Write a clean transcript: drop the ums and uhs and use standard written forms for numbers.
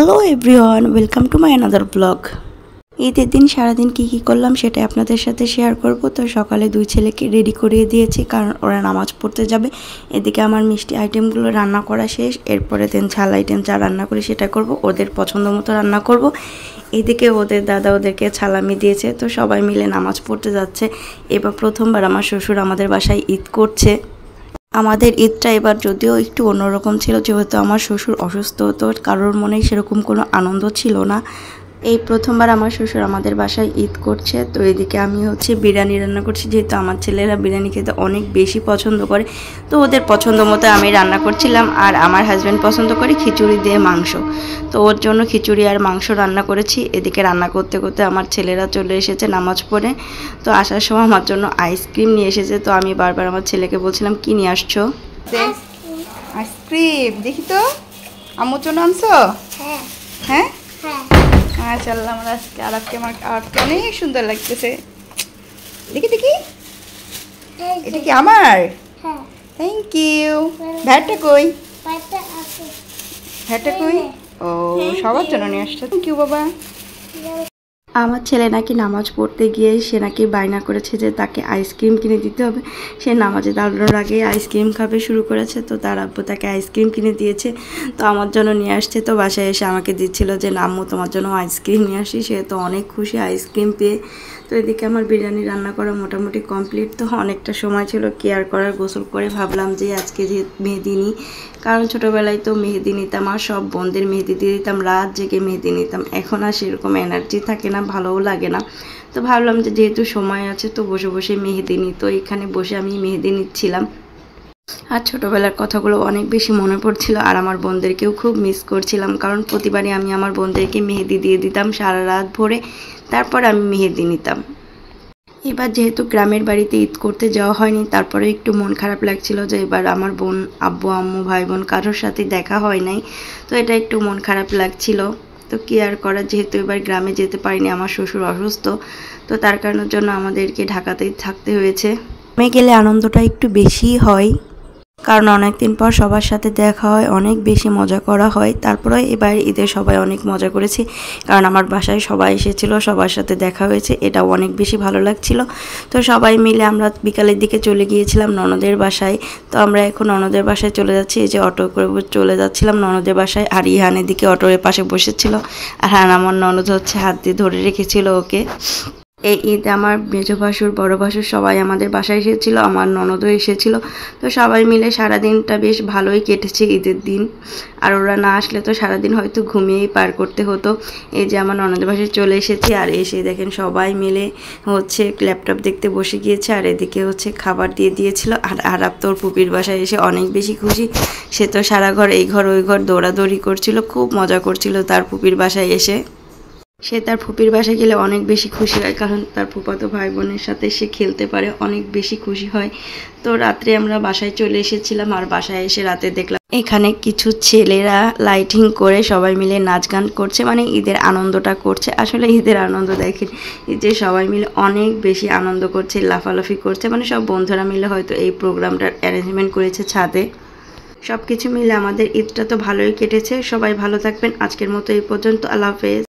Hello everyone, welcome to my another blog. ঈদের দিন সারাদিন কী করলাম সেটা আপনাদের সাথে শেয়ার করব। তো সকালে দুই ছেলেকে রেডি করিয়ে দিয়েছি কারণ ওরা নামাজ পড়তে যাবে। এদিকে আমার মিষ্টি আইটেমগুলো রান্না করা শেষ, এরপরে দেন ঝাল আইটেম যা রান্না করি সেটা করব, ওদের পছন্দ মতো রান্না করব। এদিকে ওদের দাদা ওদেরকে ছালামি দিয়েছে, তো সবাই মিলে নামাজ পড়তে যাচ্ছে। এবার প্রথমবার আমার শ্বশুর আমাদের বাসায় ঈদ করছে। আমাদের ঈদটা এবার যদিও একটু অন্যরকম ছিল, যেহেতু আমার শ্বশুর অসুস্থ, তো কারোর মনেই সেরকম কোনো আনন্দ ছিল না। এই প্রথমবার আমার শ্বশুর আমাদের বাসায় ঈদ করছে। তো এদিকে আমি বিরিয়ানি রান্না করছি, যেহেতু আমার ছেলেরা বিরিয়ানি খেতে অনেক বেশি পছন্দ করে, তো ওদের পছন্দ মতো আমি রান্না করছিলাম। আর আমার হাজব্যান্ড পছন্দ করে খিচুড়ি দিয়ে মাংস, তো ওর জন্য খিচুড়ি আর মাংস রান্না করেছি। এদিকে রান্না করতে করতে আমার ছেলেরা চলে এসেছে নামাজ পড়ে। তো আসার সময় আমার জন্য আইসক্রিম নিয়ে এসেছে, তো আমি বারবার আমার ছেলেকে বলছিলাম কি নিয়ে আসছো। আইসক্রিম দেখি তো, আম্মুর জন্য আনছো? হ্যাঁ মাশাআল্লাহ, আমার আজকে আমার অনেক সুন্দর লাগতেছে। দেখি দেখি, এটা কি আমার? Thank you. ভ্যাটটা কই? ভ্যাটটা কই? ও, সবার জন্য নিয়ে আসছো। থ্যাংক ইউ বাবা। আমার ছেলে নাকি নামাজ পড়তে গিয়ে সে নাকি বায়না করেছে যে তাকে আইসক্রিম কিনে দিতে হবে। সে নামাজে দাঁড়ানোর আগে আইসক্রিম খাবে শুরু করেছে, তো তার আব্বু তাকে আইসক্রিম কিনে দিয়েছে। তো আমার জন্য নিয়ে আসছে, তো বাসায় এসে আমাকে দিচ্ছিল যে আম্মু তোমার জন্য আইসক্রিম নিয়ে আসি। সে তো অনেক খুশি আইসক্রিম পেয়ে। তো এদিকে আমার বিরিয়ানি রান্না করা মোটামুটি কমপ্লিট। তো অনেকটা সময় ছিল কেয়ার করার, গোসল করে ভাবলাম যে আজকে যে মেহেদি নিই, কারণ ছোটোবেলায় তো মেহেদি নিতাম আর সব বোনদের মেহেদি দিয়ে দিতাম, রাত জেগে মেহেদি নিতাম। এখন আর সেরকম এনার্জি থাকে না, ভালোও লাগে না। তো ভাবলাম যে যেহেতু সময় আছে তো বসে বসে মেহেদি নিই। তো এখানে বসে আমি মেহেদি নিচ্ছিলাম আর ছোটোবেলার কথাগুলো অনেক বেশি মনে পড়ছিল। আর আমার বোনদেরকেও খুব মিস করছিলাম, কারণ প্রতিবারই আমি আমার বোনদেরকে মেহেদি দিয়ে দিতাম সারা রাত ভরে, তারপর আমি মেহেদি নিতাম। এবার যেহেতু গ্রামের বাড়িতে ঈদ করতে যাওয়া হয়নি, তারপরে একটু মন খারাপ লাগছিল যে এবার আমার বোন, আব্বু আম্মু, ভাই বোন কারোর সাথে দেখা হয় নাই। তো এটা একটু মন খারাপ লাগছিল। তো কি আর করা, যেহেতু এবার গ্রামে যেতে পারিনি, আমার শ্বশুর অসুস্থ, তো তার কারণের জন্য আমাদেরকে ঢাকাতেই থাকতে হয়েছে। গ্রামে গেলে আনন্দটা একটু বেশিই হয়, কারণ অনেক দিন পর সবার সাথে দেখা হয়, অনেক বেশি মজা করা হয়। তারপরে এবার ঈদে সবাই অনেক মজা করেছি, কারণ আমার বাসায় সবাই এসেছিলো, সবার সাথে দেখা হয়েছে, এটাও অনেক বেশি ভালো লাগছিল। তো সবাই মিলে আমরা বিকালের দিকে চলে গিয়েছিলাম ননদের বাসায়। তো আমরা এখন ননদের বাসায় চলে যাচ্ছি, এই যে অটো করে চলে যাচ্ছিলাম ননদের বাসায়। আর ইহানের দিকে অটোর পাশে বসেছিল, আর আমার ননদ হাত দিয়ে ধরে রেখেছিল ওকে। এই ঈদ আমার মেজো ভাসুর, বড় ভাসুর সবাই আমাদের বাসায় এসেছিল, আমার ননদও এসেছিল। তো সবাই মিলে সারাদিনটা বেশ ভালোই কেটেছে ঈদের দিন। আর ওরা না আসলে তো সারাদিন হয়তো ঘুমিয়েই পার করতে হতো। এই যে আমার ননদের বাসায় চলে এসেছি, আর এসে দেখেন সবাই মিলে ল্যাপটপ দেখতে বসে গিয়েছে। আর এদিকে খাবার দিয়ে দিয়েছিল। আর আরাব তোর পুপির বাসায় এসে অনেক বেশি খুশি, সে তো সারা ঘর এই ঘর ওই ঘর দৌড়াদৌড়ি করছিল, খুব মজা করছিল তার পুপির বাসায় এসে। সে তার ফুপির বাসায় গেলে অনেক বেশি খুশি হয়, কারণ তার ফুফাতো ভাই বোনের সাথে সে খেলতে পারে, অনেক বেশি খুশি হয়। তো রাত্রে আমরা বাসায় চলে এসেছিলাম, আর বাসায় এসে রাতে দেখলাম এখানে কিছু ছেলেরা লাইটিং করে সবাই মিলে নাচ গান করছে, মানে ঈদের আনন্দটা করছে। আসলে ঈদের আনন্দ দেখেন, ঈদে সবাই মিলে অনেক বেশি আনন্দ করছে, লাফালাফি করছে, মানে সব বন্ধুরা মিলে হয়তো এই প্রোগ্রামটার অ্যারেঞ্জমেন্ট করেছে ছাদে। সব কিছু মিলে আমাদের ঈদটা তো ভালোই কেটেছে। সবাই ভালো থাকবেন। আজকের মতো এই পর্যন্ত। আল্লাহ হাফেজ।